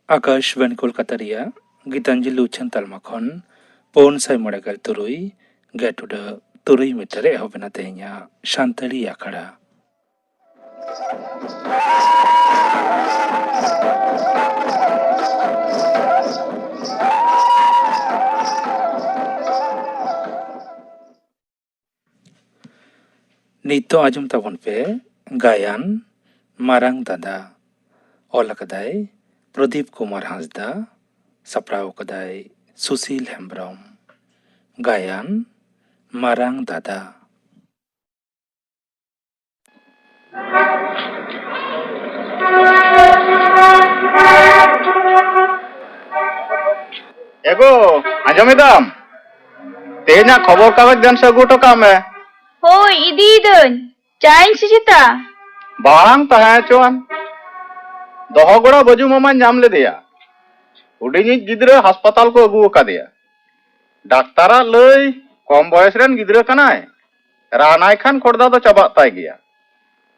आकाशवाणी कोलकाता रिया गीतांजलि उच्छन तालमा खन 493 गेटुडा 3 मीटर एहबना तेहኛ शांतली आखड़ा नितो आजम ताबन पे गायन मारांग दादा ओलकदाय प्रदीप कुमार हांसदा सपड़ाव कदाय सुशील हेम्ब्रम गायन मारांग दादा एगो आंजमेदाम तेना खबर कागज देन से गुटो काम है हो इदी दन चाइन सिचिता बांग तहां चोन दोहगोड़ा बजू मामा नाम ले दिया उडिनी गिद्रे अस्पताल को अगू का दिया डाक्तारा लई कम बयस रेन गिद्रे कनाय रानाय खान खोड़दा दो चबा ताय गया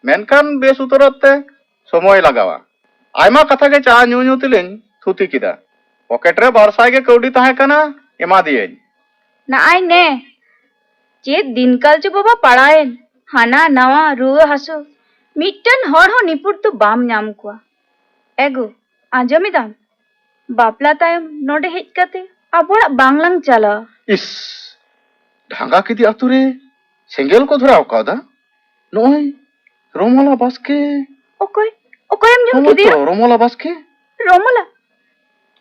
मेनखान बेस उतरते समय लगावा आयमा कथा के चा न्यू न्यू तिलिन थुती किदा पॉकेट रे बरसाय के कौडी ताहे कना एमा दिए ना आई ने चेत दिनकाल च बाबा पड़ाएन हाना नवा रुआ हसो मिटन हर हो निपुट तो बाम नाम कुआ एगो आंजमिदाम बापला तायम नोडे हेज कते अबोड़ा बांगलांग चला इस ढांगा किदी अतुरे सेंगेल को धराव कादा नोय रोमला बास्के ओकोय ओकोयम जम किदी रोमला बास्के रोमला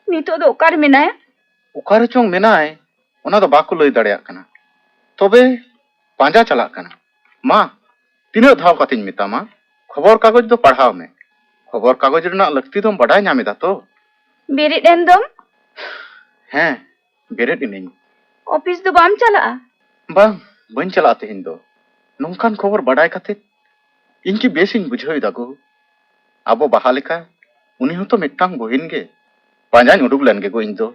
नितो दो ओकार मेनाया ओकारे चोंग मेनाय ओना दो बाकु लई दाड़िया कना तबे पांजा चला कना मा तीना धाव कतिन मितामा खबर कागज दो पढ़ाव में खबर कागज रना लगती दम बड़ाय नामेदा तो बेरेट एंदम हैं बेरेट इनिन ऑफिस दो बाम चला बांग बन चला तेहिन दो नोंकान खबर बड़ाय खातिर इनकी बेसिन बुझाई दागो आबो बहालिका उनी हतो मिटांग बहिन गे पांजाñ उडुक लेन गे गो इन दो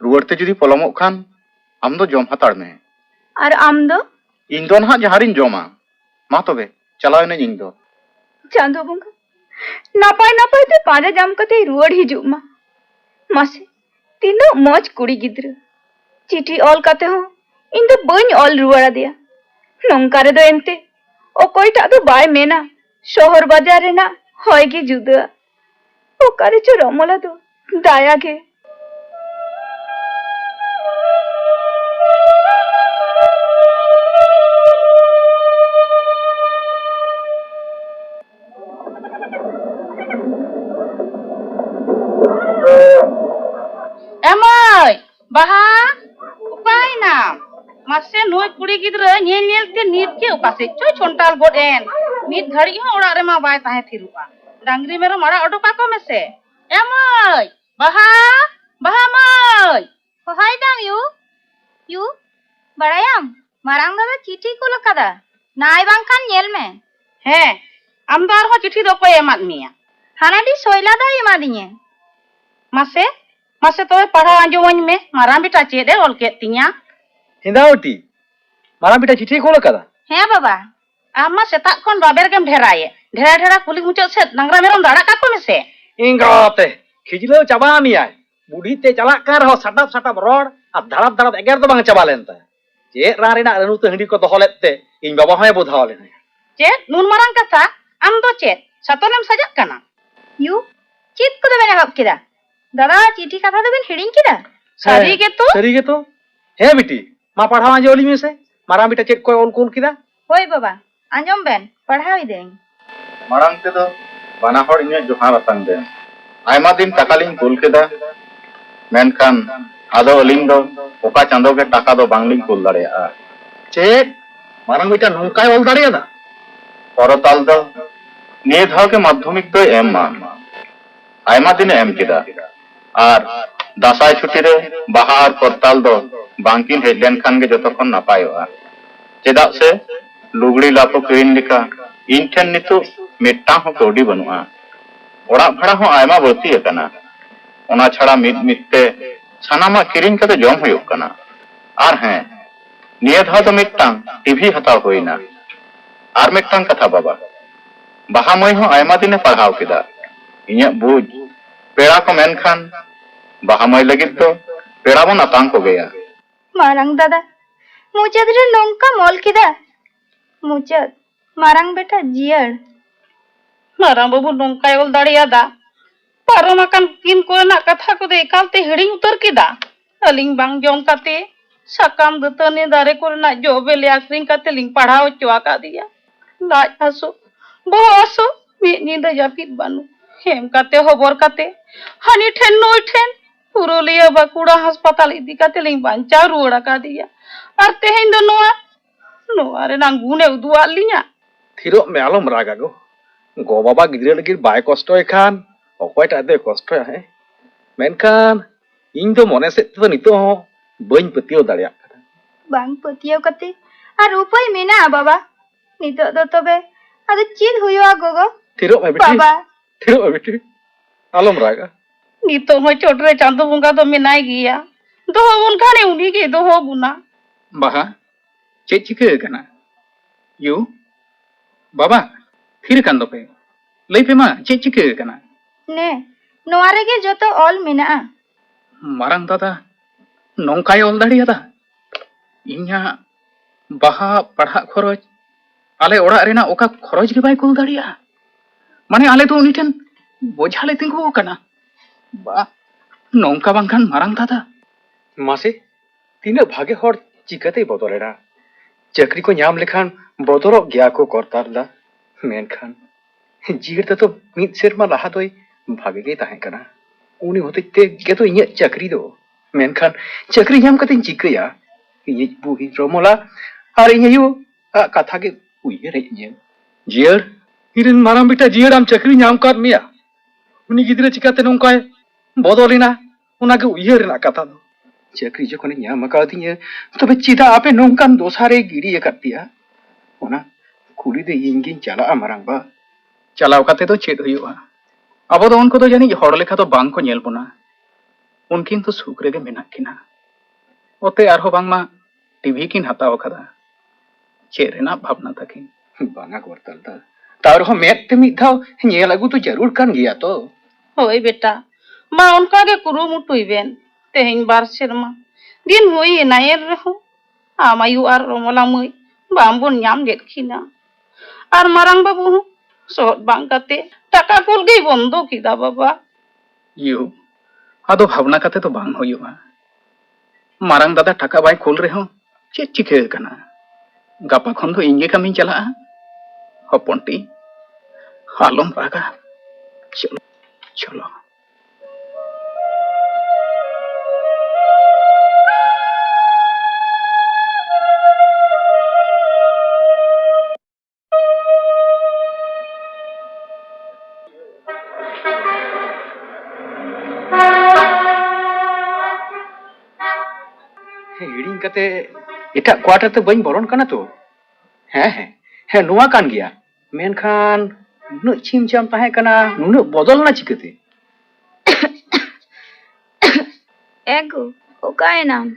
रुवरते जुदी पलमोक खान आम दो जम हाताड़ में और आम दो इन दो ना जहारिन जमा मा तबे चलाव ने इन दो चांदो बंगा नापाय नापाय ते पाजा जाम कते रुवड़ हिजुग मा मासे तीनो मौज कुड़ी गिद्र चिठी ऑल कते हो इन दो बन ऑल रुवड़ा दिया नोंकारे दो एंते ओ कोई टा दो बाय मेना शहर बाजार रे ना होय गे जुदा ओ करे चो रमला दो दाया गे एमय बाहा उपाय ना मासे नोय कुड़ी गिद्रा नेल नेल ते नीत के उपासे चोय छोंटाल गोडेन नीत घड़ी हो ओड़ा रे मा बाय ताहे थिरुआ डांगरी मेरो मारा अडोका को मेसे एमय बाहा बाहा मय हाय दाम यू बड़ायाम मारांग दादा चिठी को लकादा नाय बांखान नेल में हे आमदार हो चिठी दो को एमाद मिया हानाडी सोयला दा एमा दिए मासे मासे तो पढ़ा आंजोवኝ में मारा बेटा चेदे ऑल के तिया हिंदावटी मारा बेटा चिठी कोल कदा हे बाबा आमा सेता कोन बाबेर गेम ढेराये ढेरा ढेरा कुली मुचे से नंगरा मेरम दाड़ा का को मेसे इंगाते खिजलो चाबा मियाय बुढ़ी ते चला कर हो सटप सटप रोड आ धड़प धड़प एगर तो बांग चाबा लेनता जे रारेना रनु तो हंडी को दोहलेते इन बाबा होय बोधाव लेना चे नून मारांग कथा आम दो चे सतोनेम सजक कना यू चित को दबे हब किदा दादा चिठी कथा दबेन हिडिंग किदा सरी के तो हे बेटी मा पढ़ावा जोली में से मारा बेटा चेक कोई ऑल कूल किदा होय बाबा आंजम बेन पढ़ावी दें मारांग ते दो बाना हर इने जोहार अतंग दे आयमा दिन टाकालिन कुल केदा मेनखान आदो अलिंग दो ओका चांदो के टाका दो बांगलिंग कुल दाड़िया चेक मारा बेटा नौकाय ऑल दाड़िया दा परताल दो ने धाव के माध्यमिक दो एम मा आयमा दिन एम केदा आर दासाय छुट्टी रे बाहर परताल दो बांकिन हेडलेन खान के जतखन नापायोआ चेदा से लुगड़ी लापो किरिन लिका इन ठेन नितो मिट्टा हो कौडी बनुआ ओड़ा भाड़ा हो आयमा बर्ती एकना ओना छड़ा मिद मिदते सानामा किरिन कते जम हुयुक कना आर हैं निया धाव तो मिट्टांग टीवी हताव होइना आर मिट्टांग कथा बाबा बाहा मई हो आयमा दिने पढ़ाव किदा इन्या बुझ पेड़ा को मेनखान बाहा माई लगित तो पेड़ा बन अतांग को गया मारंग दादा मुचाद रे नौका मोल किदा मुचाद मारंग बेटा जियर मारांग बाबू नौका ओल दाड़ियादा पारम आकान किन कोरेना कथा को दे एकालते हिड़िंग उतर किदा अलिंग बांग जम काते साकाम दतने दारे कोरेना जोबेले आक्रिंग काते लिंग पढ़ाओ चुआ का दिया लाज हासो बहु हासो मी नींद जापित बानु हेम काते होबर काते हानि ठेन नोई ठेन पुरुलिया बाकुड़ा अस्पताल इदी काते लिंग बांचा रुड़ा का दिया और तेहें दो नोआ रे नांग गुने उदुआ लिया थिरो में आलम रागा गो बाबा गिद्रे लगी बाय कष्ट खान अकयटा दे कष्ट है मेनखान इन तो मने से तो नितो बइन पतियो दाड़िया बांग पतियो कते और उपाय मेना बाबा नितो दो तबे आदो चीज हुयो गोगो थिरो में बेटी बाबा थिरो में बेटी आलम रागा नितो हो चोटरे चांदो बुंगा तो मिनाई गिया दोहो बुन खाने उनी के दोहो बुना बाहा चेक चिके कना यू बाबा फिर कान दोपे लई पे मा चेक चिके कना ने नोआरे के जो तो ऑल मेना मारंग दादा नौकाय ऑल दाड़ियादा इन्या बाहा पढ़ा खरच आले ओड़ा रेना ओका खरच के बाय कुल दाड़िया माने आले तो उनी ठेन बोझा ले तिंगु कना बा नौका बांखान मारंग दादा मासे तीना भागे हर चिकाते बदलेरा चक्री को नाम लेखान बदरो गया को करतार दा मेनखान जीर तो मिद सेरमा लहा दोय भागे गे ताहे कना उनी होते ते के तो इnya चक्री दो मेनखान चक्री नाम कते चिकया इnya बुही रोमोला आर इnya यू कथा के उये रे इnya जीर इरन माराम बेटा जीर आम चक्री नाम कर मिया उनी गिदरे चिकाते नोंकाय बदलिना उनागे उये रेना कथा दो चक्री जखन नाम कादिया तबे चिदा आपे नोंकान दोसारे गिड़ी एकतिया ओना कुली दे इंगिन चला मारांबा चलाव काते तो चेद हुआ अब तो उनको तो जानी हड़ लेखा तो बांग को नेल बोना उनकिन तो सुख रेगे मेना किना ओते आरहो बांग मा टीवी किन हताव खदा चेरेना भावना तकिन बांगा करतलता तार हो मेट ते मिधाव नेल अगु तो जरूर कान गया तो होय बेटा मा उनका के कुरुमुटुई बेन तेहें बार सेरमा दिन हुई नायर रहो आमायु आर रोमला मई बामबुन नाम लेट खिना आर मारांग बाबू सोट बांग काते टाका कुल गई बंदो किदा बाबा यू आदो भावना काते तो बांग होयुआ मारांग दादा टाका बाय खोल रहे हो चेक चिके कना गापा खन दो इंगे कमी चला हपनटी आलम रागा चलो चलो हिडिंग कते एटा क्वार्टर ते बइन बोरन कना तो है नुआ कान गया मेनखान नु छिमचाम ताहे कना नुनु बदल ना चिकते एगो ओकाय नाम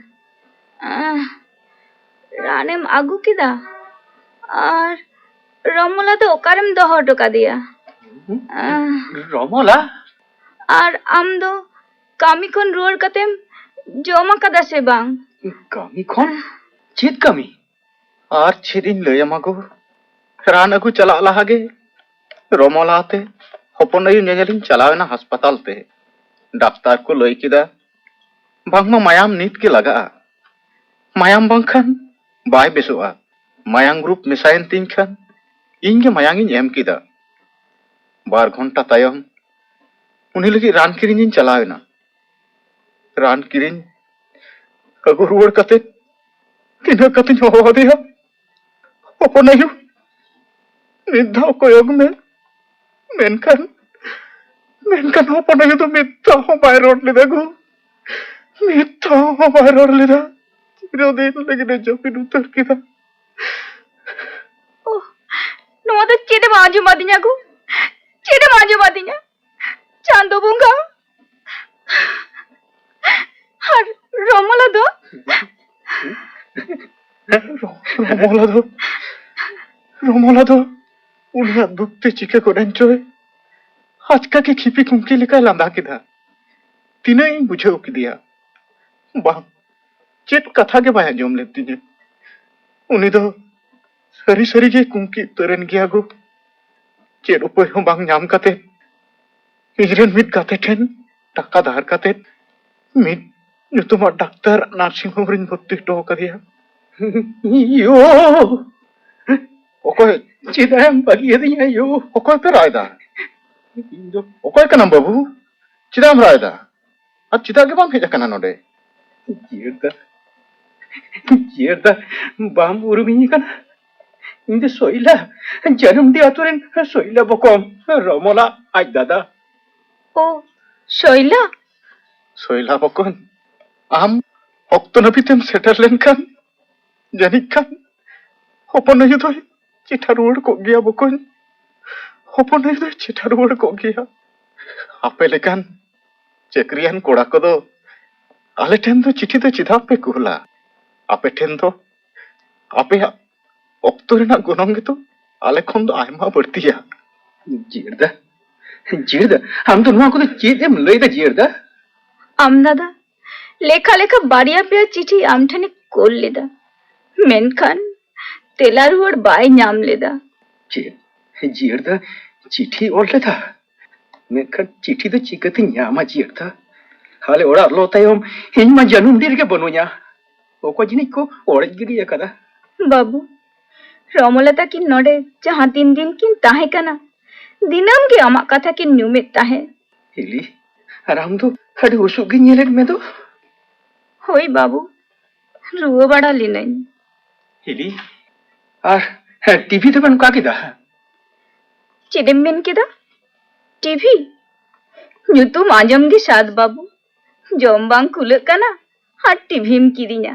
रानेम आगू किदा और रमोला तो ओकारेम दोहो टका दिया रमोला और आम दो कामी कोन रुआर कतेम जोमा कदा से बांग कामी खन चेत कामी आर छेदिन लयमागो रान अगु चला लागे रमोलाते हपन अयु नेजलिन चलावेना अस्पताल ते डाक्तार को लई किदा बांगमा मायाम नीत के लगा मायाम बांखान बाय बेसोआ मायांग ग्रुप मिसायन तीन खान इंगे मायांगिन एम किदा बार घंटा तायम उन्हीं लगी रान किरिंजिन चलावेना रान किरिंज अगु रुआर कते तिना कतिन हो दिया हपन अयु मिद्धाव कोयोग में मेनखान मेनखान हपन अयु तो मिद्धाव हो बाय रोड लेदा गो मिद्धाव हो बाय रोड लेदा चिरो दिन लगी ने जपिन उतर किदा ओह नोआ तो चेटे माजू मादिnya गो चेटे माजू मादिnya चांदो बुंगा और रोमोला दो रोमोला दो उन्हें दुखते चिके को डंचोए आज का के खिपी कुंकी लिखा लंदा किदा तीना इन बुझाव किदिया बांग चेत कथा के बाय आंजम लेद तिᱧᱟ उनी दो सरी सरी गे कुंकी उतरन गया गो चेत उपाय हों बांग नाम काते इजरेन मित गाते ठेन टाका धार काते मित nyutuma डाक्टर नार्सिंग होम रिन भर्ती हटो कदिया यो ओकोय चिदाम बगिया दिया यो ओकोय पे रायदा ᱤᱧ ᱫᱚ ᱚᱠᱚᱭ ᱠᱟᱱᱟᱢ ᱵᱟᱹᱵᱩ ᱪᱮᱫᱟᱢ ᱨᱟᱭᱫᱟ ᱟᱨ ᱪᱮᱫᱟᱜ ᱜᱮ ᱵᱟᱢ ᱦᱮᱡ ᱟᱠᱟᱱᱟ ᱱᱚᱰᱮ ᱡᱤᱭᱟᱹᱲᱫᱟ ᱵᱟᱢ ᱩᱨᱩᱢᱤᱧ ᱠᱟᱱᱟ ᱤᱧ ᱫᱚ ᱥᱚᱭᱞᱟ ᱡᱟᱱᱩᱢᱰᱤ ᱟᱛᱳ ᱨᱮᱱ ᱥᱚᱭᱞᱟ ᱵᱚᱠᱚᱢ ᱨᱚᱢᱚᱞᱟ ᱟᱡ ᱫᱟᱫᱟ ও শৈলা ᱥᱚᱭᱞᱟ ᱵᱚᱠᱚᱢ ᱟᱢ ᱚᱠᱛᱚ ᱱᱟᱹᱯᱤᱛᱮᱢ ᱥᱮᱴᱮᱨ ᱞᱮᱱᱠᱷᱟᱱ ᱡᱟᱹᱱᱤᱡ ᱠᱷᱟᱱ ᱦᱚᱯᱚᱱ ᱟᱭᱩ ᱫᱚᱭ ᱪᱮᱴᱷᱟ ᱨᱩᱣᱟᱹᱲ ᱠᱚᱜ ᱜᱮᱭᱟ ᱵᱚᱠᱚᱧ हपन चिठा रुआड़ को गया आपे लेकान चक्रियान कोड़ा को दो आले ठेन दो चिठी दो चिधा पे कुहला आपे ठेन दो आपे ऑक्तो रेना गुनोंग तो आले खन दो आयमा बढ़तिया जीरदा हम तो नुआ को तो चेत एम लईदा जीरदा आम दादा लेखा लेखा बारिया पे चिठी आम ठने कोल लेदा मेनखान तेला रुआड़ बाय नाम लेदा जीरदा चिठी ओल लेदा मेनखान चिठी दो चिकते न्यामा जीरदा हाले ओड़ा लो तायम हिन मा जनुम डीर के बनुया ओको जिनी को ओड़ गिरी एकदा बाबू रमलता की नोडे जहां 3 दिन किन ताहे कना दिनम के आमा कथा की न्यूमित ताहे हिली आराम दो हड उसुगी नेलेन में दो होई बाबू रुआ बड़ा लिनई हिली आर टीवी तो बन का किदा चिडमिन किदा टीवी nyutum आजम गे साद बाबू जम बांग खुले कना हार टीवीम किरिया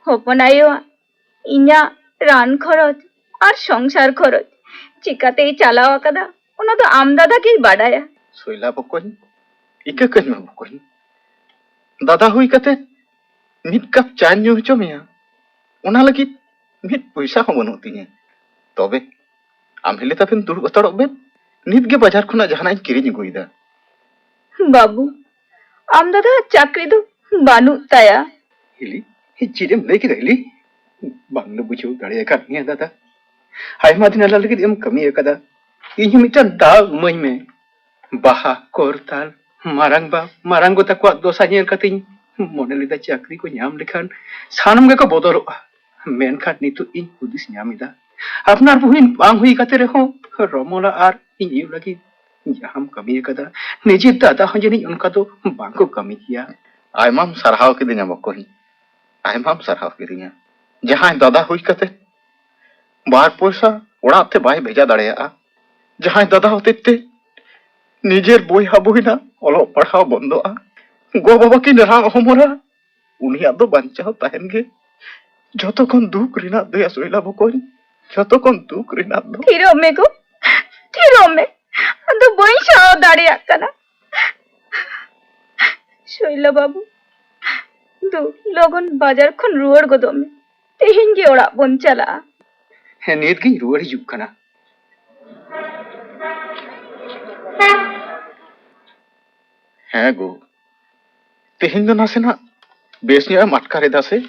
हपन आयो इन्या रान खरच और संसार खरच चिकाते चालाव कदा उना तो आम दादा के बाडाया सोइला बकन इके कन्या बकन दादा हुई कते मिट कप चाय न्यू चमिया उना लगी मिट पैसा हो बनोतिया तबे आम हेले ताफिन दुर गतड़बे नित गे बाजार खुना जहानाई किरिኝ गुइदा बाबू आम दादा चाकरी दो बानु ताया हिली चिरेम लई किदा हिली बांगलो बुझो दाड़िया कानिया दादा आयमा दिन ला लगी एम कमी एकदा इᱧ मिटान दा मई में बाहा कोरताल मारांगो तक दोसा नेल कतिኝ मोने लेदा चाकरी को ᱧᱟᱢ लेखान सानम गे को बदलवा मेनखान नितु ᱤᱧ हुदिस ᱧᱟᱢᱤदा अपनार बुहिन बांग हुई कते रहो रमोला आर ᱤᱧ ᱤᱭᱩ ᱞᱟᱹᱜᱤᱫ जहां कमी कदा निजे दादा हो जनी उनका तो बांग को कमी किया आयमाम सरहाव किदिया बकही आयमाम सरहाव किदिया जहां दादा हुई कते बार पैसा ओड़ाते बाय भेजा दाड़ेया जहां दादा होते ते निजेर बोयहा बोहिना ओलो पढ़ाव बंदोआ गो बाबा की नरा हमरा उनिया दो बांचाव ताहेन गे जतो कोन दुख रिना दया सोइला बकही जतो कोन दुख रिना दो थिरो में अंदो बोई शाव दाड़िया कना शैला बाबू दो लोगन बाजार खन रुआड़ गो दोमे तेहिन गे ओड़ा बन चला है नीत गी रुआड़ हिजुक कना है गो तेहिन दो नासेना बेस ᱧᱚᱜ ᱮᱢ ᱟᱴᱠᱟᱨᱮᱫᱟ ᱥᱮ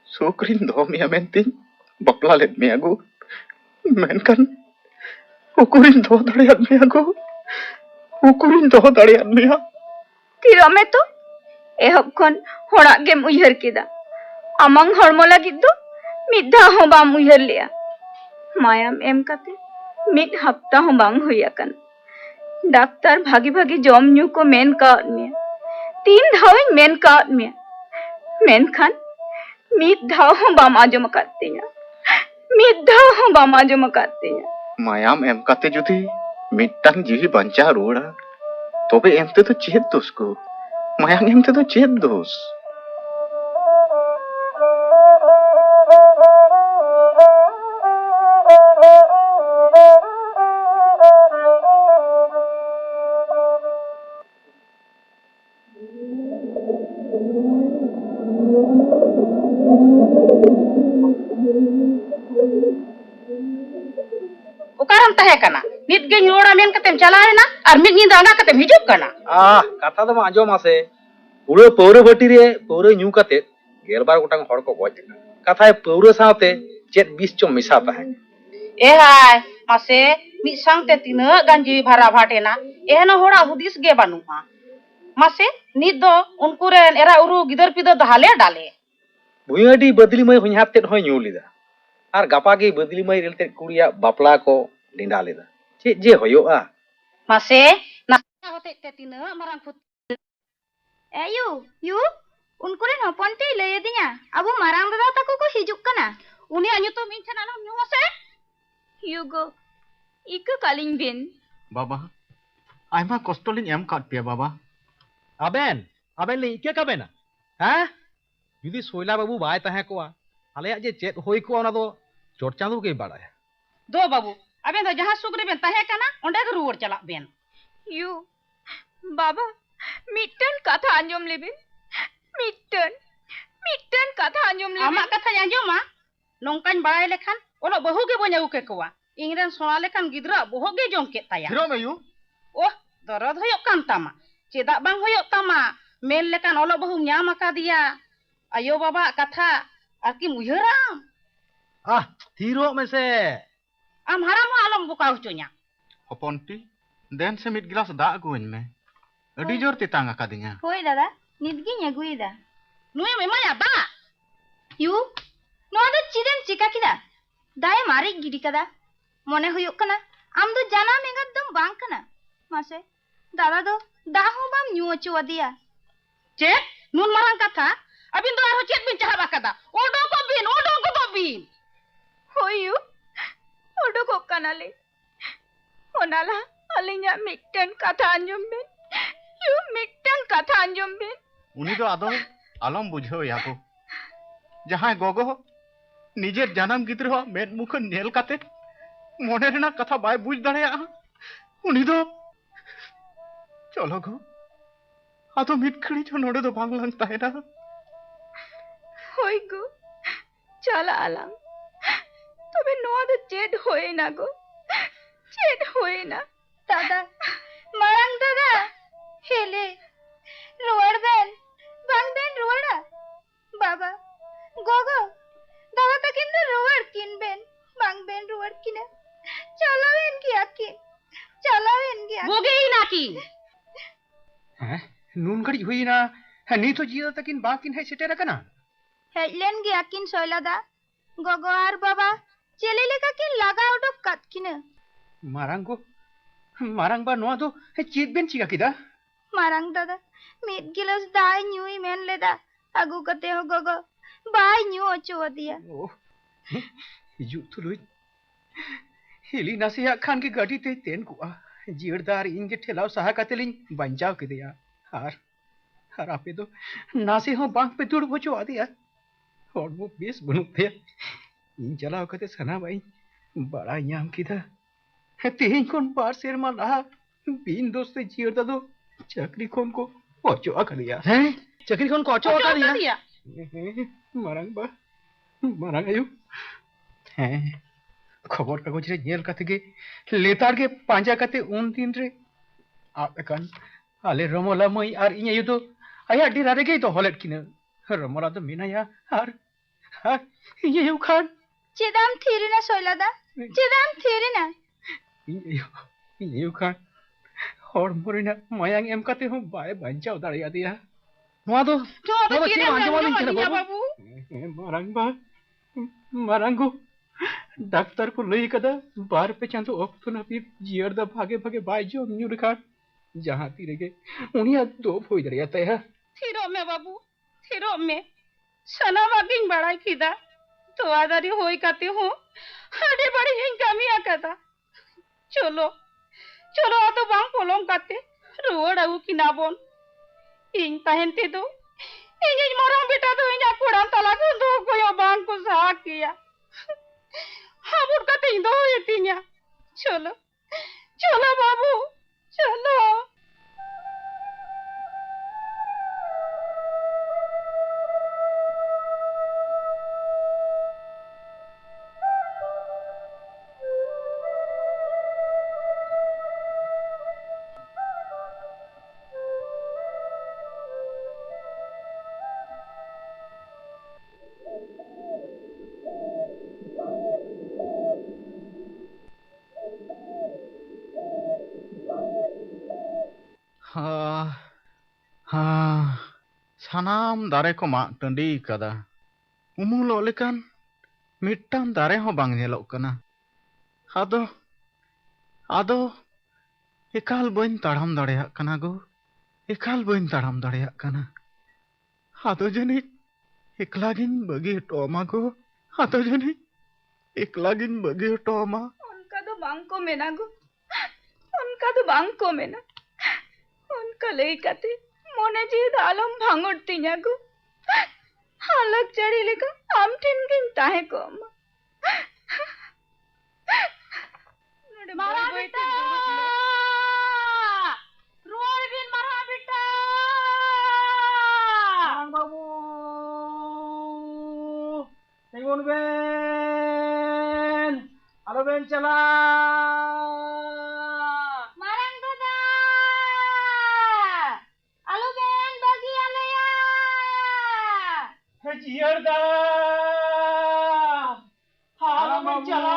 ᱥᱩᱠᱨᱤᱧ ᱫᱚᱦᱚ ᱢᱮᱭᱟ ᱢᱮᱱᱛᱤᱧ ᱵᱟᱯᱞᱟ ᱞᱮᱫ ᱢᱮᱭᱟ ᱜो ᱢᱮᱱᱠᱷᱟᱱ उकुरिन दो दाड़ियात मेया गो उकुरिन दो दाड़ियात मेया थिरो में तो एहब खन होड़ा गेम उयहर किदा आमंग हरमो लागिद दो मिद्धा हो बाम उयहर लिया मायाम एम काते मिद हफ्ता हो बांग हुया कन डाक्टर भागी भागी जम न्यू को मेन काट में 3 धाव मेन काट में मेनखान मिद धाव हो बाम आजम कातिया मिद धाव हो बाम आजम कातिया मायाम एम काते जुदी मिट्टांग जीवी बंचा रोड़ा तोबे एमते तो चेत दोस को मायांग एमते तो चेत दोस उकारम तहे कना ᱱᱤᱛ ᱜᱮᱧ ᱨᱩᱣᱟᱹᱲᱟ ᱢᱮᱱ ᱠᱟᱛᱮᱢ ᱪᱟᱞᱟᱣᱮᱱᱟ ᱟᱨ ᱢᱤᱫ ᱧᱤᱫᱟᱹ ᱟᱸᱜᱟ ᱠᱟᱛᱮᱢ ᱦᱤᱡᱩᱜ ᱠᱟᱱᱟ ᱠᱟᱛᱷᱟ ᱫᱚ ᱟᱸᱡᱚᱢ ᱟᱥᱮ ᱯᱩᱨᱟᱹ ᱯᱟᱹᱣᱨᱟᱹ ᱵᱟᱹᱴᱤ ᱨᱮ ᱯᱟᱹᱣᱨᱟᱹ ᱧᱩ ᱠᱟᱛᱮ 12 ᱜᱚᱴᱟᱝ ᱦᱚᱲ ᱠᱚ ᱜᱚᱡ ᱮᱱᱟ ᱠᱟᱛᱷᱟᱭ ᱯᱟᱹᱣᱨᱟᱹ ᱥᱟᱶᱛᱮ ᱪᱮᱫ ᱵᱤᱥ ᱪᱚ ᱢᱮᱥᱟ ᱛᱟᱦᱮᱸ ᱮ ᱦᱟᱭ ᱢᱟᱥᱮ ᱢᱤᱫ ᱥᱟᱝᱛᱮ ᱛᱤᱱᱟᱹᱜ ᱜᱟᱱ ᱡᱤᱣᱤ ᱵᱷᱟᱨᱟ ᱵᱷᱟᱴᱮᱱᱟ ᱮᱦᱱᱚ ᱦᱚᱲᱟᱜ ᱦᱩᱫᱤᱥ ᱜᱮ ᱵᱟᱹᱱᱩᱜᱼᱟ ᱢᱟᱥᱮ ᱱᱤᱛ ᱫᱚ ᱩᱱᱠᱩ ᱨᱮᱱ ᱮᱨᱟ ᱩᱨᱩ ᱜᱤᱫᱟᱹᱨ ᱯᱤᱫᱟᱹᱨ ᱫᱚ ᱦᱟᱞᱮ ᱰᱟᱞᱮ ᱵᱷᱩᱭᱟᱹᱰᱤ ᱵᱟᱫᱞᱤ ᱢᱟᱹᱭ ᱦᱚᱧᱦᱟᱨ ᱛᱮᱫ ᱦᱚᱸᱭ ᱧᱩ ᱞᱮᱫᱟ ᱟᱨ ᱜᱟᱯᱟ ᱜᱮ ᱵᱟᱫᱞᱤ ᱢᱟᱹᱭ ᱨᱮᱞ ᱛᱮᱫ ᱠᱩᱲᱤᱭᱟᱜ ᱵᱟᱯᱞᱟ ᱠᱚ ᱱᱮᱰᱟ ᱞᱮᱫᱟ ᱪᱮᱫ ᱡᱮ ᱦᱩᱭᱩᱜᱼᱟ ᱢᱟᱥᱮ ᱱᱟᱥᱮ ᱦᱚᱛᱮᱡ ᱛᱮ ᱛᱤᱱᱟᱹᱜ ᱢᱟᱨᱟᱝ ᱮᱭᱩ ᱭᱩ ᱩᱱᱠᱩ ᱨᱮᱱ ᱦᱚᱯᱚᱱ ᱛᱮᱭ ᱞᱟᱹᱭ ᱟᱹᱫᱤᱧᱟ ᱟᱵᱚ ᱢᱟᱨᱟᱝ ᱫᱟᱫᱟ ᱛᱟᱠᱚ ᱠᱚ ᱦᱤᱡᱩᱜ ᱠᱟᱱᱟ ᱩᱱᱤᱭᱟᱜ ᱧᱩᱛᱩᱢ ᱤᱧ ᱴᱷᱮᱱ ᱟᱞᱚᱢ ᱧᱩᱢᱟ ᱥᱮ ᱭᱩᱜᱳ ᱤᱠᱟᱹ ᱠᱟᱞᱤᱧ ᱵᱤᱱ ᱵᱟᱵᱟ ᱟᱭᱢᱟ ᱠᱚᱥᱴᱚ ᱞᱤᱧ ᱮᱢ ᱠᱟᱫ ᱯᱮᱭᱟ ᱵᱟᱵᱟ ᱟᱵᱮᱱ ᱞᱤᱧ ᱤᱠᱟᱹ ᱠᱟᱵᱮᱱᱟ ᱦᱮᱸ ᱡᱩᱫᱤ ᱥᱚᱭᱞᱟ ᱵᱟᱵᱩ ᱵᱟᱭ ᱛᱟᱦᱮᱸ ᱠᱚᱜᱼᱟ ᱟᱞᱮᱭᱟᱜ ᱡᱮ ᱪᱮᱫ ᱦᱩᱭ ᱠᱚᱜᱼᱟ ᱚᱱᱟ ᱫᱚ ᱪᱚᱴ ᱪᱟᱸᱫᱳ ᱜᱮᱭ ᱵᱟᱲᱟᱭᱟ ᱫᱚ ᱵᱟᱵᱩ ᱟᱵᱮᱱ ᱫᱚ ᱡᱟᱦᱟᱸ ᱥᱩᱠ ᱨᱮᱵᱮᱱ ᱛᱟᱦᱮᱸ ᱠᱟᱱᱟ ᱚᱸᱰᱮ ᱜᱮ ᱨᱩᱣᱟᱹᱲ ᱪᱟᱞᱟᱜ ᱵᱮᱱ ᱭᱩ বাবা মিটন কথা আঞ্জম লেবেন মিটন কথা আঞ্জম লেবেন ᱟᱢᱟᱜ ᱠᱟᱛᱷᱟᱧ ᱟᱸᱡᱚᱢᱟ ᱱᱚᱝᱠᱟᱧ ᱵᱟᱲᱟᱭ ᱞᱮᱠᱷᱟᱱ ᱚᱞᱚᱜ ᱵᱟᱹᱦᱩ ᱜᱮ ᱵᱟᱹᱧ ᱟᱹᱜᱩ ᱠᱮᱠᱚᱣᱟ ᱤᱧᱨᱮᱱ ᱥᱚᱲᱟ ᱞᱮᱠᱟᱱ ᱜᱤᱫᱽᱨᱟᱹ ᱵᱚᱦᱚᱜ ᱜᱮ ᱡᱚᱢ ᱠᱮᱫ ᱛᱟᱭᱟ ᱦᱤᱨᱚᱢ ᱟᱭᱩ ᱳᱦ ᱫᱚᱨᱚᱫ ᱦᱩᱭᱩᱜ ᱠᱟᱱ ᱛᱟᱢᱟ ᱪᱮᱫᱟᱜ ᱵᱟᱝ ᱦᱩᱭᱩᱜ ᱛᱟᱢᱟ ᱢᱮᱱ ᱞᱮᱠᱟᱱ ᱚᱞᱚᱜ ᱵᱟᱹᱦᱩᱢ ᱧᱟᱢ ᱟᱠᱟᱫᱮᱭᱟ ᱟᱭᱳ ᱵᱟᱵᱟᱣᱟᱜ ᱠᱟᱛᱷᱟ ᱟᱨ ᱠᱤᱢ ᱩᱭᱦᱟᱹᱨᱟᱢ ᱛᱷᱤᱨᱚᱜ ᱢᱮᱥᱮ ᱟᱢ ᱦᱟᱲᱟᱢ ᱦᱚᱸ ᱟᱞᱚᱢ ᱵᱚᱠᱟ ᱦᱚᱪᱚᱧᱟ ᱦᱚᱯᱚᱱᱴᱤ ᱫᱮᱱ ᱥᱮ ᱢᱤᱫ ᱜᱤᱞᱟᱥ ᱫᱟᱜ ᱟᱹᱜᱩᱣᱟᱹᱧ ᱢᱮ ᱟᱹᱰᱤ ᱡᱳᱨ ᱛᱮᱛᱟᱝ ᱟᱠᱟᱫᱤᱧᱟ ᱦᱳᱭ ᱫᱟᱫᱟ ᱱᱤᱛᱜᱤᱧ ᱟᱹᱜᱩᱭᱮᱫᱟ ᱱᱩᱭᱮᱢ ᱮᱢᱟᱭᱟ ᱫᱟᱜ ᱭᱩ ᱱᱚᱣᱟ ᱫᱚ ᱪᱮᱫᱮᱢ ᱪᱤᱠᱟ ᱠᱮᱫᱟ ᱫᱟᱭ ᱢᱟᱨᱤᱡ ᱜᱤᱰᱤ ᱠᱟᱫᱟ ᱢᱚᱱᱮ ᱦᱩᱭᱩᱜ ᱠᱟᱱᱟ ᱟᱢ ᱫᱚ ᱡᱟᱱᱟᱢ ᱮᱸᱜᱟᱛ ᱫᱚᱢ ᱵᱟᱝ ᱠᱟᱱᱟ ᱢᱟᱥᱮ ᱫᱟᱫᱟ ᱫᱚ ᱫᱟᱜ ᱦᱚᱸ ᱵᱟᱢ ᱧᱩ ᱦᱚᱪᱚ ᱟᱫᱮᱭᱟ ᱪᱮᱫ ᱱᱩᱱ ᱢᱟᱨᱟᱝ ᱠᱟᱛᱷᱟ ᱟᱹᱵᱤᱱ ᱫᱚ ᱟᱨᱦᱚᱸ ᱪᱮᱫ ᱵᱤᱱ ᱪᱟᱦᱟᱵ ᱟᱠᱟᱫᱟ ᱚᱰᱚᱠᱚᱜ ᱵᱤᱱ ᱦᱳᱭ ᱭᱩ ᱩᱰᱩᱠᱚᱜ ᱠᱟᱱᱟᱞᱮ ᱚᱱᱟ ᱞᱟᱦᱟ ᱟᱹᱞᱤᱧᱟᱜ ᱢᱤᱫᱴᱮᱱ ᱠᱟᱛᱷᱟ ᱟᱸᱡᱚᱢ ᱵᱮᱱ ᱭᱩ ᱢᱤᱫᱴᱮᱱ ᱠᱟᱛᱷᱟ ᱟᱸᱡᱚᱢ ᱵᱮᱱ ᱩᱱᱤ ᱫᱚ ᱟᱫᱚ ᱟᱞᱚᱢ ᱵᱩᱡᱷᱟᱹᱣᱮᱭᱟ ᱜᱚ ᱡᱟᱦᱟᱸᱭ ᱜᱚᱜᱚ ᱱᱤᱡᱮᱨ ᱡᱟᱱᱟᱢ ᱜᱤᱫᱽᱨᱟᱹᱣᱟᱜ ᱢᱮᱫ ᱢᱩᱠᱷ ᱧᱮᱞ ᱠᱟᱛᱮ ᱢᱚᱱᱮ ᱨᱮᱱᱟᱜ ᱠᱟᱛᱷᱟ ᱵᱟᱭ ᱵᱩᱡᱽ ᱫᱟᱲᱮᱭᱟᱜᱼᱟ ᱩᱱᱤ ᱫᱚ ᱪᱚᱞᱚ ᱜᱚ ᱟᱫᱚ ᱢᱤᱫ ᱜᱷᱟᱹᱲᱤᱡ ᱦᱚᱸ ᱱᱚᱰᱮ ᱫᱚ ᱵᱟᱝᱞᱟᱝ ᱛᱟᱦᱮᱱᱟ ᱦᱳᱭ ᱜᱳ ᱪᱟᱞᱟᱜ ᱟᱞᱟᱝ তবে নোয়া দো চেদ হয়ে না গো চেদ হয়ে না দাদা মারাং দাদা হেলে রোয়ার বেন বাং বেন রোয়ারা বাবা গগো দাদা তা কিন্তু রোয়ার কিনবেন বাং বেন রোয়ার কিনা চালাবেন কি আকি ᱵᱩᱜᱤ ᱱᱟᱠᱤᱱ ᱦᱮᱸ ᱱᱩᱱ ᱜᱷᱟᱹᱲᱤᱡ ᱦᱩᱭᱱᱟ ᱱᱤᱛ ᱦᱚᱸ ᱡᱤᱭᱟᱹ ᱛᱟᱹᱠᱤᱱ ᱵᱟᱝᱠᱤᱱ ᱦᱮᱡ ᱥᱮᱴᱮᱨ ᱟᱠᱟᱱᱟ ᱦᱮᱡ ᱞᱮᱱ ᱜᱮᱭᱟ ᱠᱤᱱ ᱥᱚᱭᱞᱟᱫᱟ ᱜᱚᱜᱚ ᱟᱨ ᱵᱟᱵᱟ ᱪᱮᱞᱮ ᱞᱮᱠᱟ ᱠᱤᱱ ᱞᱟᱜᱟ ᱩᱰᱩᱠ ᱠᱟᱫ ᱠᱤᱱᱟᱹ ᱢᱟᱨᱟᱝ ᱵᱟ ᱱᱚᱣᱟ ᱫᱚ ᱪᱮᱫ ᱵᱮᱱ ᱪᱤᱠᱟ ᱠᱮᱫᱟ ᱢᱟᱨᱟᱝ ᱫᱟᱫᱟ ᱢᱤᱫ ᱜᱤᱞᱟᱹᱥ ᱫᱟᱜ ᱧᱩᱭ ᱢᱮᱱ ᱞᱮᱫᱟ ᱟᱹᱜᱩ ᱠᱟᱛᱮ ᱦᱚᱸ ᱜᱚᱜᱚ ᱵᱟᱭ ᱧᱩ ᱦᱚᱪᱚ ᱟᱫᱮᱭᱟ ᱦᱤᱡᱩᱜ ᱛᱩᱞᱩᱡ ᱦᱤᱞᱤ ᱱᱟᱥᱮᱭᱟᱜ ᱠᱷᱟᱱ ᱜᱮ ᱜᱟᱹᱰᱤ ᱛᱮᱭ ᱛᱮᱱ ᱠᱚᱜᱼᱟ ᱡᱤᱭᱟᱹᱲᱫᱟᱨ ᱤᱧ ᱜᱮ ᱴᱷᱮᱞᱟᱣ ᱥᱟᱦᱟ ᱠᱟᱛᱮ ᱞᱤᱧ ᱵᱟᱧᱪᱟᱣ ᱠᱮᱫᱮᱭᱟ ᱟᱨ ᱟᱯᱮ ᱫᱚ ᱱᱟᱥᱮ ᱦᱚᱸ ᱵᱟᱝ ᱯᱮ ᱫᱩᱲᱩᱵ ᱦᱚᱪᱚ ᱟᱫᱮᱭᱟ ᱦᱚᱲᱢᱚ ᱵᱮᱥ ᱵᱟᱹᱱᱩᱜ ᱛᱟᱭᱟ ᱤᱧ ᱪᱟᱞᱟᱣ ᱠᱟᱛᱮ ᱥᱟᱱᱟᱢᱟᱜ ᱤᱧ ᱵᱟᱲᱟᱭ ᱧᱟᱢ ᱠᱮᱫᱟ ᱛᱮᱦᱮᱧ ᱠᱷᱚᱱ 2 ᱥᱮᱨᱢᱟ ᱞᱟᱦᱟ ᱵᱤᱱ ᱫᱳᱥ ᱛᱮ ᱡᱤᱭᱟᱹᱲᱫᱟ ᱫᱚ ᱪᱟᱹᱠᱨᱤ ᱠᱷᱚᱱ ᱠᱚ ᱚᱪᱚᱜ ᱟᱠᱟᱫᱮᱭᱟ ᱦᱮᱸ ᱪᱟᱹᱠᱨᱤ ᱠᱷᱚᱱ ᱠᱚ ᱚᱪᱚᱜ ᱟᱠᱟᱫᱮᱭᱟ ᱢᱟᱨᱟᱝ ᱵᱟ ᱢᱟᱨᱟᱝ ᱟᱭᱩ ᱦᱮᱸ খবর কাগজ রে ñᱮᱞ ᱠᱟᱛᱮ ᱜᱮ লেতার ᱜᱮ ᱯᱟᱸᱡᱟ ᱠᱟᱛᱮ ᱩᱱ ᱫᱤᱱ ᱨᱮ ᱟᱵ ᱮᱠᱟᱱ ᱟᱞᱮ ᱨᱚᱢᱚᱞᱟ ᱢᱟᱹᱭ ᱟᱨ ᱤᱧ ᱟᱭᱩ ᱫᱚ ᱟᱭᱟᱜ ᱰᱮᱨᱟ ᱨᱮᱜᱮ ᱫᱚᱦᱚ ᱞᱮᱫ ᱠᱤᱱᱟᱹ ᱨᱚᱢᱚᱞᱟ ᱫᱚ ᱢᱮᱱᱟᱭᱟ ᱟᱨ ᱤᱧ ᱟᱭᱩ ᱠᱷᱟᱱ চেদাম থিরিনা সয়লাদা চেদাম থিরিনা ᱤᱧ ᱟᱭᱩ ᱠᱷᱟᱱ ᱦᱚᱲᱢᱚ ᱨᱮᱱᱟᱜ ᱢᱟᱭᱟᱝ ᱮᱢ ᱠᱟᱛᱮ ᱦᱚᱸ ᱵᱟᱭ ᱵᱟᱧᱪᱟᱣ ᱫᱟᱲᱮᱭᱟᱫᱮᱭᱟ ᱱᱚᱣᱟ ᱫᱚ ᱪᱮᱫ ᱟᱸᱡᱚᱢᱟᱞᱤᱧ ᱠᱟᱱᱟ ᱵᱟᱵᱩ ᱢᱟᱨᱟᱝ ᱵᱟ ᱢᱟᱨᱟᱝ ᱜᱚ ডাক্তার को লই কাদা বার পে চাঁদো অক্ত নাপিত জিয়ারদা ভাগে ভাগে বাই জম নিউ রেখার जहां तीरेगे उनिया दो होई दरिया तया ᱛᱷᱤᱨᱚᱜ ᱢᱮ ᱵᱟᱵᱩ ᱛᱷᱤᱨᱚᱜ ᱢᱮ ᱥᱟᱱᱟᱢᱟᱜ ᱜᱤᱧ ᱵᱟᱲᱟᱭ ᱠᱮᱫᱟ ᱛᱚᱣᱟᱫᱟᱨᱤ ᱦᱩᱭ ᱠᱟᱛᱮ ᱦᱚᱸ ᱟᱹᱰᱤ ᱵᱟᱹᱲᱤᱡ ᱤᱧ ᱠᱟᱹᱢᱤ ᱟᱠᱟᱫᱟ ᱪᱚᱞᱚ ᱪᱚᱞᱚ ᱟᱫᱚ ᱵᱟᱝ ᱯᱚᱞᱚᱢ ᱠᱟᱛᱮ ᱨᱩᱣᱟᱹᱲ ᱟᱹᱜᱩ ᱠᱤᱱᱟ ᱵᱚᱱ ᱤᱧ ᱛᱟᱦᱮᱱ ᱛᱮᱫᱚ ᱤᱧᱤᱡ ᱢᱟᱨᱟᱝ ᱵᱮᱴᱟ ᱫᱚ ᱤᱧᱟᱹᱜ ᱠᱚᱲᱟᱢ ᱛᱟᱞᱟ ᱠᱷᱚᱱ ᱫᱚ ᱚᱠᱚᱭ ᱦᱚᱸ ᱵᱟᱝ ᱠᱚ ᱥᱟᱦᱟ ᱠᱮᱭᱟ হাবুড় কাতেই দোয়ে তিনিয়া চলো চলো বাবু চলো सानाम दारे को माग टंडी कदा उमुलोग लेकान मिट्टान दारे हो बांग नेलोग कना आदो आदो एकाल बइन ताड़ाम दाड़ेयाग कना गो एकाल बइन ताड़ाम दाड़ेयाग कना आदो जनी एकलागिन बगी हटोमा गो आदो जनी एकलागिन बगी हटोमा उनका तो बांग को मेना गो उनका तो बांग को मेना उनका लई कते मोने जीद आलम भांगोड़ तिया गो हालक चढ़ी लेका आम ठिन किन ताहे को अम्मा मारा बेटा रोड बिन मारा बेटा बाबू तेगुन बेन आलो बेन चला मारंग दादा आलू बेन बगी आलया जियर दा हालो बेन चला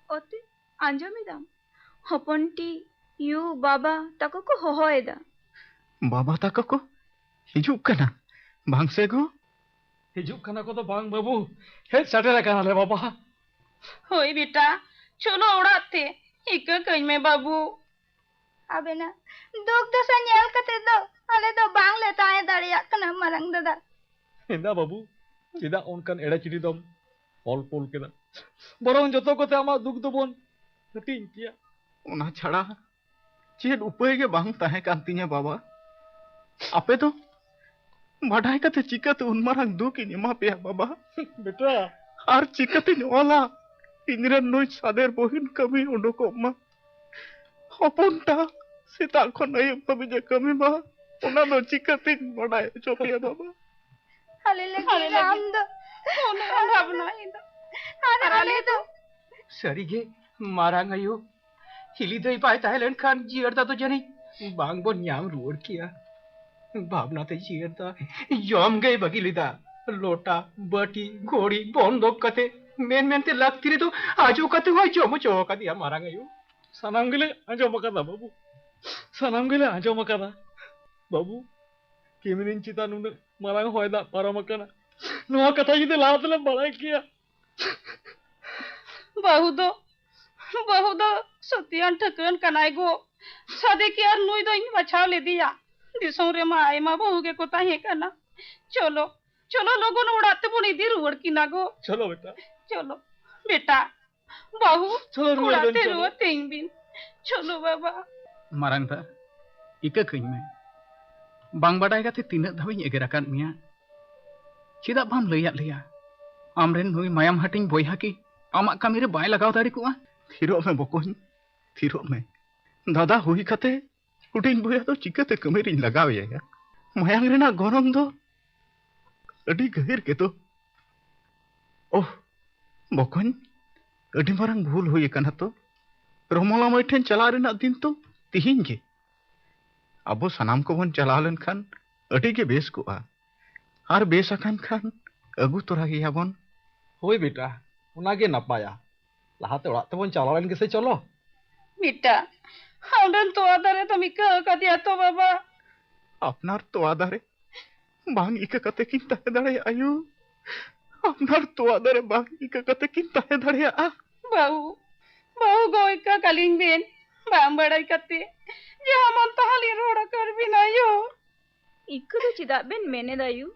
ओते आंजमेदाम हपनटी यू बाबा तको को होहोएदा बाबा ताको को हिजुग कना बांग से गो हिजुग कना को तो बांग बाबू हेड सटेरा कना ले बाबा होई बेटा चलो उड़ाते इका कई में बाबू अबे ना दुख दशा नेल कते दो अले दो बांग ले ताए दाड़िया कना मारंग दादा इंदा बाबू चिदा उनकान एड़ा चिड़ी दम ऑल पोल केदा बरং जतो कोते आमा दुख दबन हटिंग किया उना छड़ा चेद उपाय के बांग ताहे कान तिया बाबा आपे तो बाडाय कते चिकाते उन मारांग दुख इन एमा पेया बाबा बेटा आर चिकाते ओला इनरेन नुई सादेर बहिन कमी उडोको मा हपनटा सेता खन अयुब कमी जे कमी मा उना दो चिकाते बाडाय चोपिया बाबा अले ले राम दो ओना भावना इंदा अरे तो सरीगे मारांग अयु हिली दई पाए ताहेलेन खान जियरदा तो जनी बांग बन न्याम रुवर किया भावना ते जियरदा यम गई बगिलिदा लोटा बटी घोड़ी बंदोक कते मेन मेन ते लगती रे तो आजो कते होय चोमो चोका दिया मारांग अयु सनाम गेले आजो मकादा बाबू सनाम गेले आजो मकादा बाबू केमिनिन चिता नुन मारांग होयदा पारमकना नोआ कथा जिते लातले बड़ाई किया बहु दो सतियान ठकन कनाय गो सादे के यार नुई दो इन बचाव ले दिया दिसों रे मा आई मा बहु के कोता है कना चलो चलो लोगों ने उड़ाते बोनी दी रुवड़ की ना गो चलो बेटा चलो बेटा बहु चलो रुवड़ उड़ाते चलो। रुवड़ तीन बिन चलो बाबा मारांग दा इका कई में बांग बाडाय कते तिना धाबिं एगेराकान मिया चिदा बाम लैया लिया आमरेन नुई मायाम हटिंग बोयहा की आमा कामी रे बाय लगाव दाड़ी कुआ थिरो में बकोन थिरो में दादा हुई कते हुटिंग बोया तो चिकाते कमेरिन लगावेया मायांग रेना गरम दो अडी गहिर के तो ओह बकोन अडी मारंग भूल हुई कना तो रोमला मई ठेन चला रेना दिन तो तिहिन गे अबो सनाम को बन चला लेन खान अडी के बेस कोआ आर बेस अखान खान अगु तोरा गिया बन होय बेटा उनागे नपाया लाहाते ओड़ाग तेबन चलाव लेन गेसे चलो बेटा हमरन तो आदरे तो मिका का दिया तो बाबा अपनार तोआ दारे बांग इका कते किन ताहे दाड़े आयु अपनार तोआ दारे बांग इका कते किन ताहे दाड़े आ बहु गोई का कलिंग बेन बाम बड़ाई कते जे हमन तहाली रोड़ा कर भी ना यो इक्कु दो चिदा बेन मेने दायु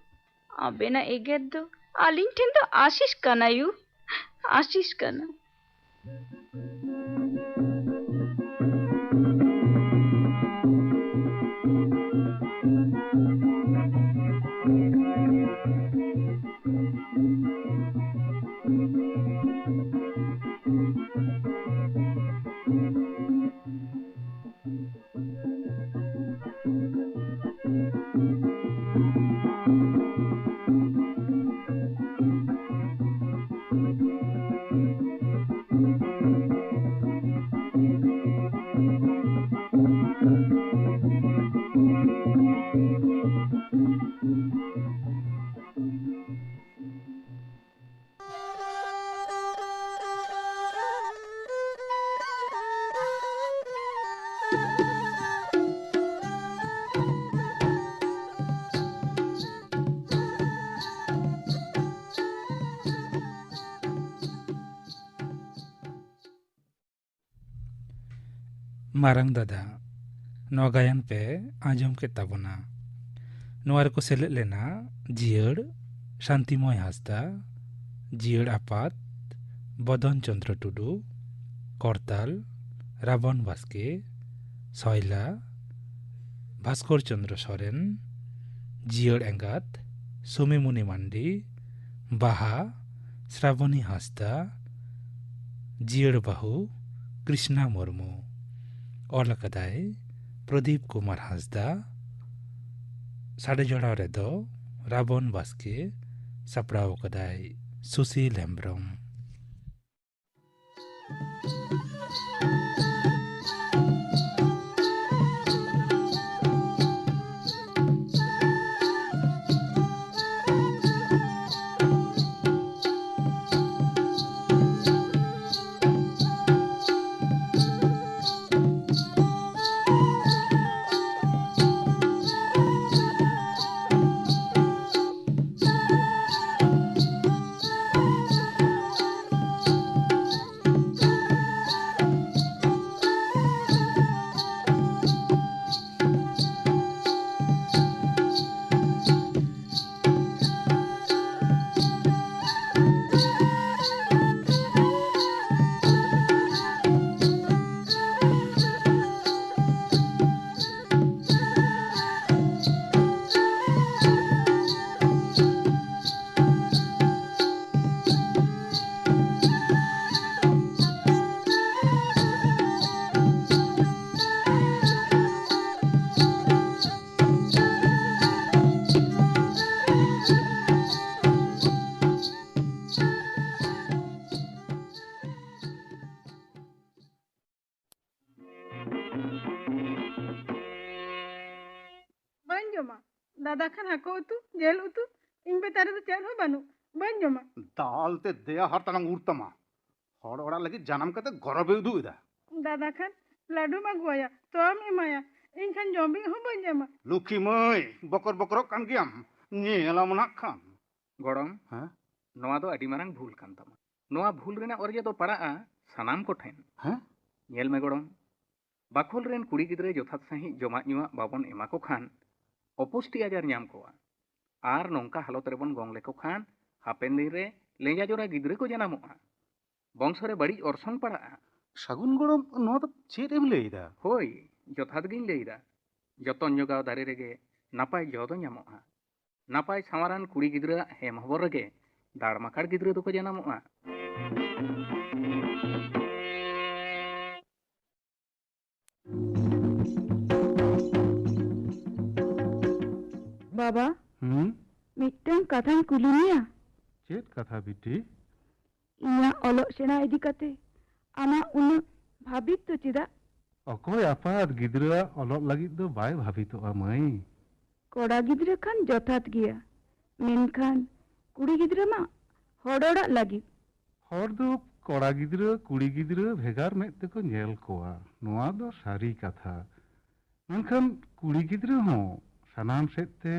आबेना एगेद दो आलिंग ठेन तो आशीष कना यू आशीष कना मारंग दादा नवा गायन पे आंजम के ताबना नोआर को सेलेद लेना जियड़ शांतिमय हासदा जियड़ आपात बदन चंद्र टुडू करताल रावण बास्के सयला भास्कर चंद्र सोरेन जियड़ एंगात सुमिमुनि मांडी बाहा श्रावणी हासदा जियड़ बाहू कृष्णा मुर्मू ऑल कदाय प्रदीप कुमार हासदा साड़े जोड़ा रेदो रावण बास्के सपड़ाव कदाय सुशील हेम्ब्रम बाñ जमा दादा खान हाको उतु जेल उतु इन बेतारे तो चल हो बानु बाñ जमा दाल ते देया हर तंग उड़तमा हर ओड़ा लगी जानम कते गरबे उदु इदा दादा खान लाडू मा गोया तो हम एमाया इन खान जम्बी हो बाñ जमा लुखी मई बकर बकर कान गियाम नेला मना खान गड़म हाँ नवा दो अडी मारंग भूल कान तमा नवा भूल रेना अर्जे दो पड़ा सनाम को ठेन हाँ नेल में गड़म बाखोल रेन कुड़ी गिद्रे जथात सही जमा नुआ बाबन एमा को खान अपुष्टि आजार नाम कोआ आर नौका हालत रेबन गंग लेको खान हापेन दिन रे लेंजा जोरा गिद्रे को जनामोआ बंश रे बड़ी अर्संग पड़ा सागुन गरम नो तो चेत एम लेइदा होय जथात गिन लेइदा जतन जगाव दारे रेगे नापाय जदो नामोआ नापाय सामारान कुड़ी गिद्रा हेम हबर रेगे दाड़माकाड़ गिद्रे दो को जनामोआ बाबा मिट्टन कथान कुलिनिया चेत कथा बिटी इना ओलो सेना इदी कते आमा उन भाबित तो चिदा अकोय आपात गिद्रा अलग लगी दो बाय भाबितोआ मई कोड़ा गिद्रे खान जथात गिया मेनखान कुड़ी गिद्रे मा हड़ोड़ा लगी हर दो कोड़ा गिद्रा कुड़ी गिद्रा भेगार में तेको नेल कोआ नोआ दो सारी कथा मेनखान कुड़ी गिद्रा हो सानाम सेते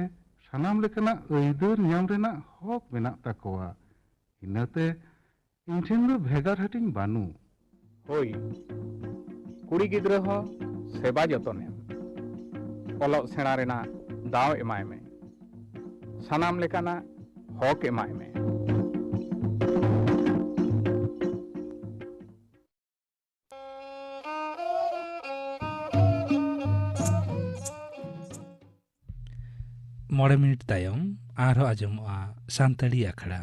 सानाम लेकना अइदर ᱧᱟᱢ रेना हक मेना ताकोआ इनाते इनठेन दो भेगार हटिंग बानु होय कुड़ी गिद्रा हो सेवा जतन ओलो सेना रेना दाव एमाय में सानाम लेकाना हक एमाय में मोड़े मिनिट तायम आरो आजमोआ सानताड़ी आखड़ा